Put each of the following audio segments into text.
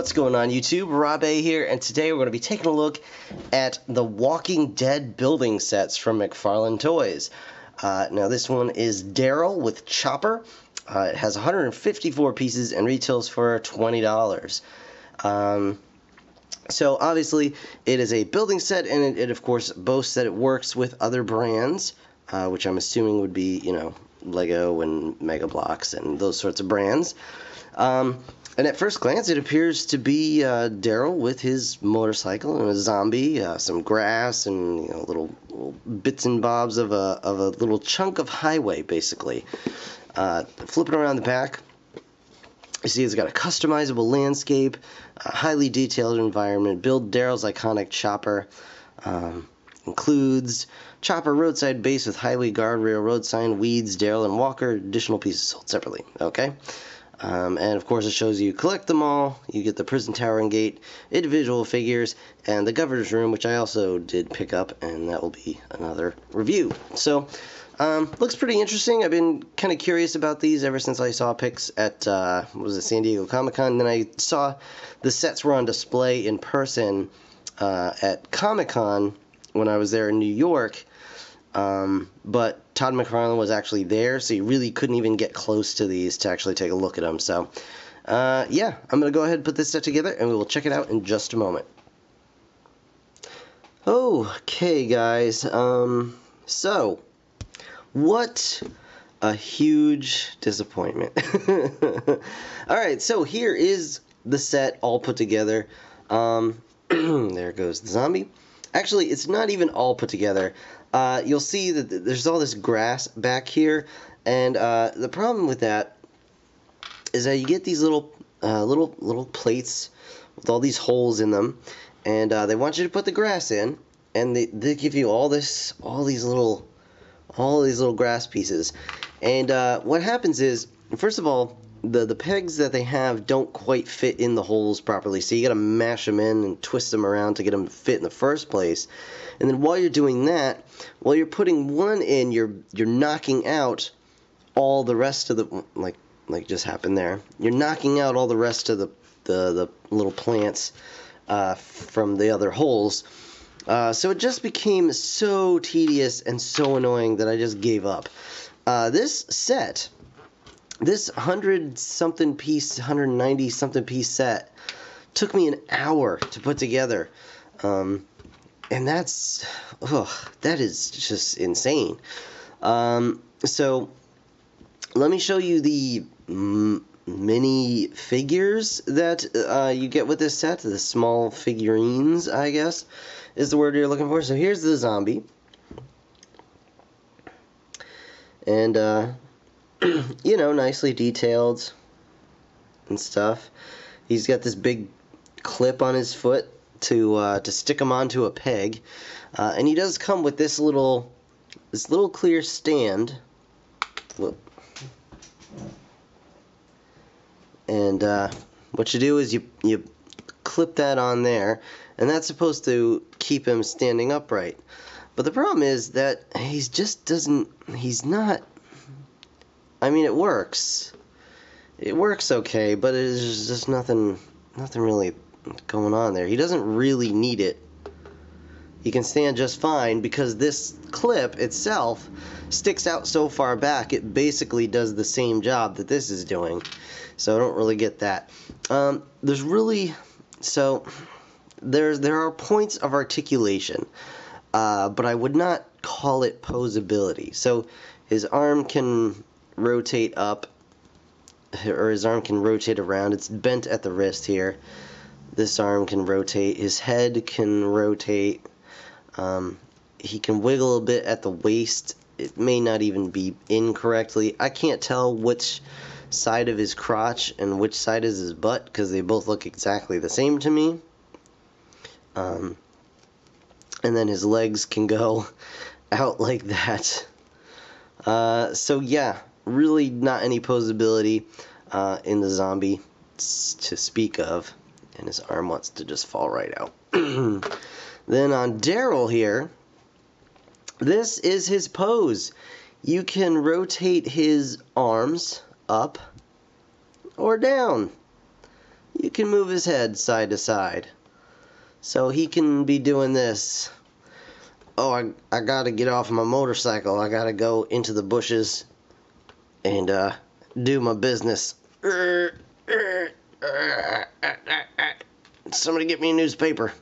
What's going on YouTube? Rob A here, and today we're going to be taking a look at the Walking Dead building sets from McFarlane Toys. Now this one is Daryl with Chopper. It has 154 pieces and retails for $20. So obviously it is a building set, and it of course boasts that it works with other brands, which I'm assuming would be, you know, Lego and Mega Bloks and those sorts of brands. And at first glance, it appears to be Daryl with his motorcycle and a zombie, some grass, and little bits and bobs of a little chunk of highway, basically. Flipping around the back, you see it's got a customizable landscape, a highly detailed environment. Build Daryl's iconic chopper. Includes chopper roadside base with highway guardrail, road sign, weeds, Daryl, and Walker. Additional pieces sold separately. Okay. And of course it shows you collect them all. You get the prison tower and gate, individual figures, and the governor's room, which I also did pick up, and that will be another review. So looks pretty interesting. I've been kind of curious about these ever since I saw pics at what was it, San Diego Comic-Con, and then I saw the sets were on display in person at Comic-Con when I was there in New York. But Todd McFarlane was actually there, so you really couldn't even get close to these to actually take a look at them. So, yeah, I'm going to go ahead and put this set together, and we will check it out in just a moment. Okay, guys, so, what a huge disappointment. Alright, so here is the set all put together. There goes the zombie. Actually, it's not even all put together. You'll see that there's all this grass back here, and the problem with that is that you get these little plates with all these holes in them, and they want you to put the grass in, and they give you all these little grass pieces. And what happens is, first of all, the pegs that they have don't quite fit in the holes properly, so you got to mash them in and twist them around to get them to fit in the first place. And then while you're doing that, while you're putting one in, you're knocking out all the rest of the, like just happened there. You're knocking out all the rest of the little plants from the other holes. So it just became so tedious and so annoying that I just gave up. This set, this 100-something piece, 190-something piece set, took me an hour to put together. And that is just insane. So let me show you the mini figures that you get with this set. The small figurines, I guess, is the word you're looking for. So here's the zombie. And, you know, nicely detailed and stuff. He's got this big clip on his foot to stick him onto a peg, and he does come with this little clear stand. Whoop. And what you do is you clip that on there, and that's supposed to keep him standing upright. But the problem is that he's not. I mean, it works. It works okay, but there's just nothing really going on there. He doesn't really need it. He can stand just fine because this clip itself sticks out so far back, it basically does the same job that this is doing. So I don't really get that. There are points of articulation, but I would not call it posability. So his arm can rotate up, or his arm can rotate around. It's bent at the wrist here. This arm can rotate. His head can rotate. He can wiggle a bit at the waist. It may not even be incorrectly. I can't tell which side of his crotch and which side is his butt because they both look exactly the same to me. And then his legs can go out like that. So yeah, really not any posability in the zombie to speak of. And his arm wants to just fall right out. Then on Daryl here, this is his pose. You can rotate his arms up or down. you can move his head side to side. So he can be doing this. Oh, I gotta get off my motorcycle. I gotta go into the bushes and do my business. Somebody get me a newspaper.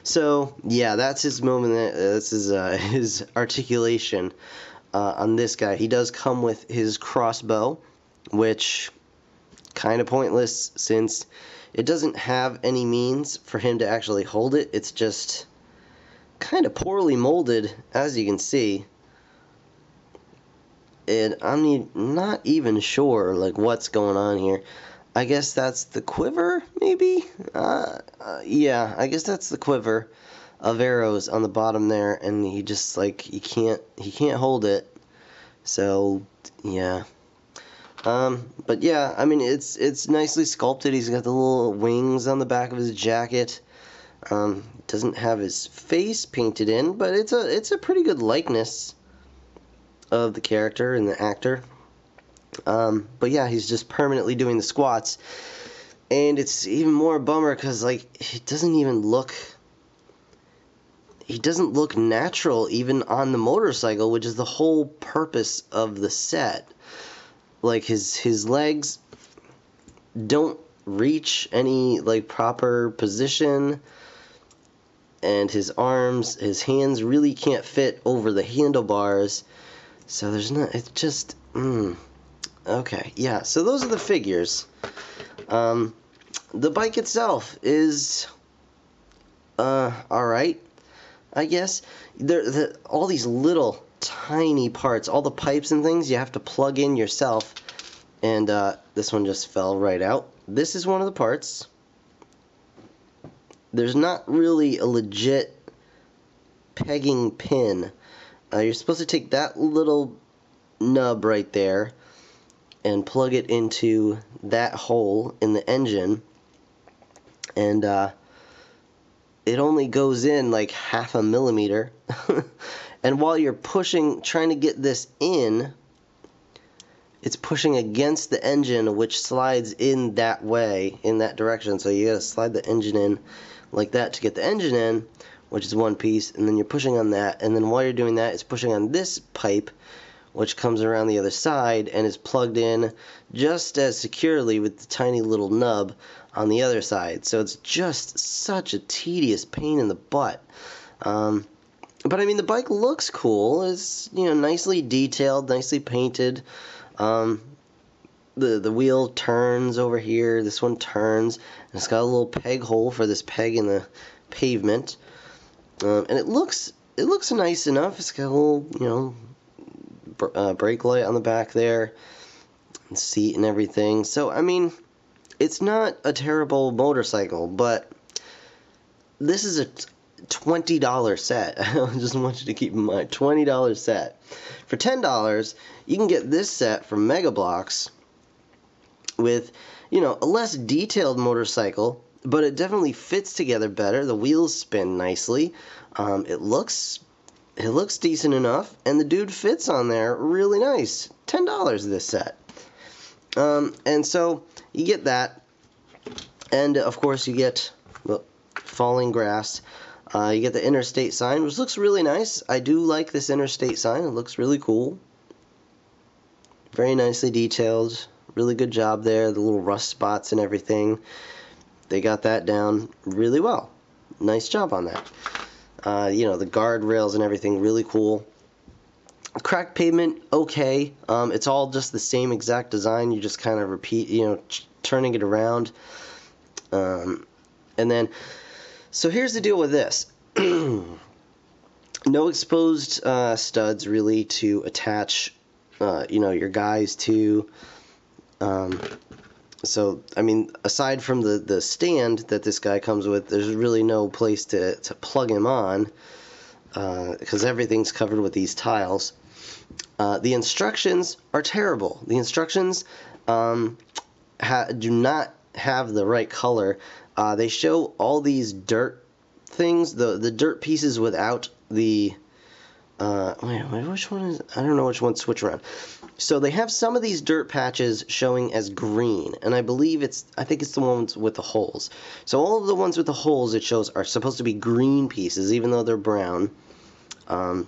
So yeah, that's his moment. That's his articulation on this guy. He does come with his crossbow, which kind of pointless since it doesn't have any means for him to actually hold it. It's just kind of poorly molded, as you can see. And I'm not even sure like what's going on here. I guess that's the quiver, maybe? Yeah, I guess that's the quiver of arrows on the bottom there, and he just like he can't hold it. So yeah. But yeah, I mean it's nicely sculpted. He's got the little wings on the back of his jacket. Doesn't have his face painted in, but it's a pretty good likeness of the character and the actor. But yeah, he's just permanently doing the squats, and it's even more a bummer because like he doesn't look natural even on the motorcycle, which is the whole purpose of the set. Like his legs don't reach any like proper position, and his arms, his hands really can't fit over the handlebars. So there's not. It's just. Okay, yeah, so those are the figures. The bike itself is, alright, I guess. All these little tiny parts, all the pipes and things, you have to plug in yourself. And this one just fell right out. This is one of the parts. There's not really a legit pegging pin. You're supposed to take that little nub right there and plug it into that hole in the engine, and it only goes in like 0.5 millimeter. And while you're trying to get this in, it's pushing against the engine, which slides in that way, in that direction. So you gotta slide the engine in like that to get the engine in, which is one piece, and then you're pushing on that, and then while you're doing that, it's pushing on this pipe, which comes around the other side and is plugged in just as securely with the tiny little nub on the other side. So it's just such a tedious pain in the butt. But I mean, the bike looks cool. It's, nicely detailed, nicely painted. The wheel turns over here. This one turns, and it's got a little peg hole for this peg in the pavement. And it looks nice enough. It's got a little, brake light on the back there, and seat and everything. So I mean, it's not a terrible motorcycle, but this is a $20 set. I just want you to keep in mind, $20 set. For $10, you can get this set from Mega Bloks with, a less detailed motorcycle, but it definitely fits together better. The wheels spin nicely. It looks decent enough, and the dude fits on there really nice. $10 this set. And so you get that, and of course you get falling grass. You get the interstate sign, which looks really nice. I do like this interstate sign. It looks really cool. Very nicely detailed. Really good job there. The little rust spots and everything. They got that down really well. Nice job on that. The guardrails and everything, really cool. Cracked pavement, okay. It's all just the same exact design. You just kind of repeat, turning it around. And then, so here's the deal with this. No exposed studs really to attach, your guys to. So, I mean, aside from the stand that this guy comes with, there's really no place to plug him on, because everything's covered with these tiles. The instructions are terrible. The instructions do not have the right color. They show all these dirt things, the dirt pieces without the Wait, which one is... I don't know which one switch around. So they have some of these dirt patches showing as green, and I think it's the ones with the holes. So all of the ones with the holes it shows are supposed to be green pieces, even though they're brown. And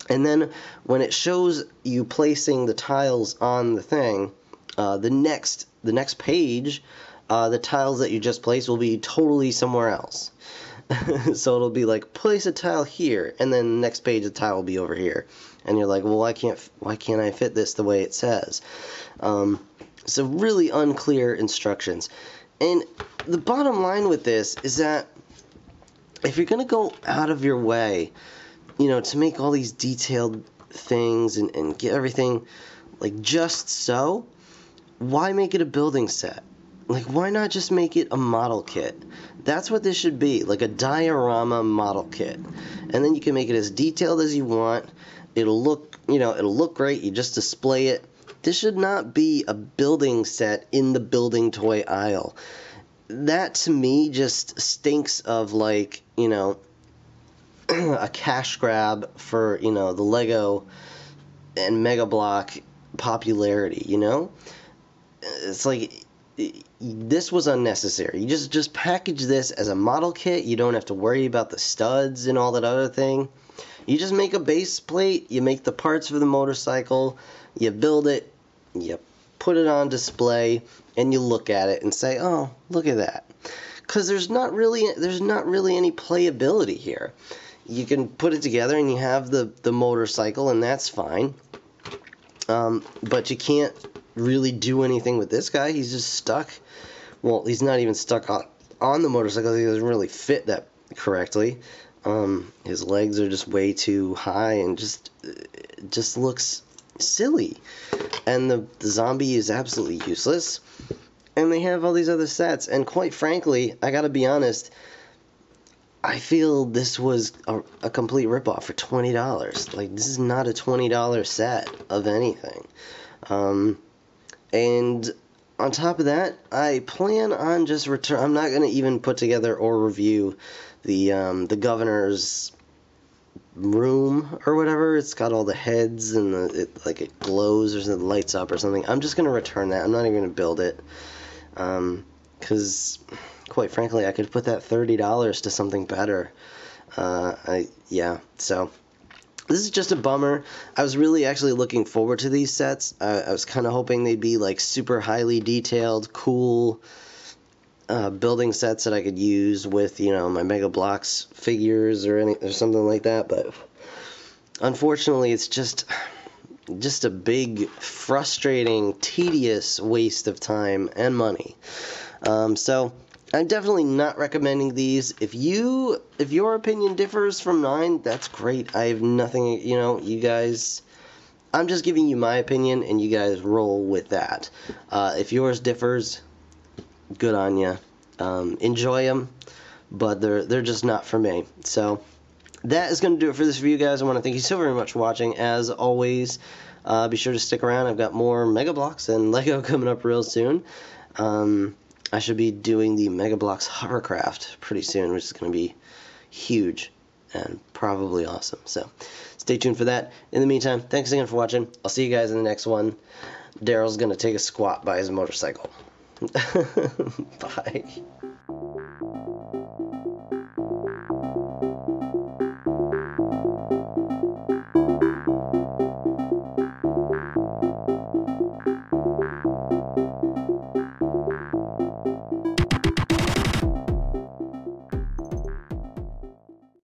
then when it shows you placing the tiles on the thing, the next page, the tiles that you just placed will be totally somewhere else. So it'll be like, place a tile here, and then next page the tile will be over here, and you're like, well, why can't I fit this the way it says? So really unclear instructions. And the bottom line with this is that if you're gonna go out of your way, to make all these detailed things and get everything like just so, why make it a building set? Like, why not just make it a model kit? That's what this should be, like a diorama model kit. And then you can make it as detailed as you want. It'll look great. You just display it. This should not be a building set in the building toy aisle. That, to me, just stinks of, like, a cash grab for, the Lego and Mega Block popularity, It's like... this was unnecessary. You just package this as a model kit. You don't have to worry about the studs and all that other thing. You just make a base plate, you make the parts for the motorcycle, you build it, you put it on display, and you look at it and say, oh, look at that. Because there's not really any playability here. You can put it together and you have the motorcycle, and that's fine. But you can't really do anything with this guy. He's just stuck. Well, he's not even stuck on the motorcycle. He doesn't really fit that correctly. His legs are just way too high and just looks silly. And the zombie is absolutely useless. And they have all these other sets. And quite frankly, I gotta be honest, I feel this was a complete ripoff for $20. Like, this is not a $20 set of anything. And on top of that, I plan on just I'm not going to even put together or review the governor's room or whatever. It's got all the heads and it glows or something, lights up or something. I'm just going to return that. I'm not even going to build it. Because, quite frankly, I could put that $30 to something better. So... this is just a bummer. I was really actually looking forward to these sets. I was kind of hoping they'd be like super highly detailed, cool building sets that I could use with, my Mega Bloks figures or something like that. But unfortunately, it's just a big, frustrating, tedious waste of time and money. So I'm definitely not recommending these. If your opinion differs from mine, that's great. I have nothing, you guys, I'm just giving you my opinion, and you guys roll with that. If yours differs, good on you. Enjoy them, but they're just not for me. So that is going to do it for this review, guys. I want to thank you so very much for watching. As always, be sure to stick around. I've got more Mega Bloks and Lego coming up real soon. I should be doing the Mega Bloks hovercraft pretty soon, which is going to be huge and probably awesome. So stay tuned for that. In the meantime, thanks again for watching. I'll see you guys in the next one. Daryl's going to take a squat by his motorcycle. Bye.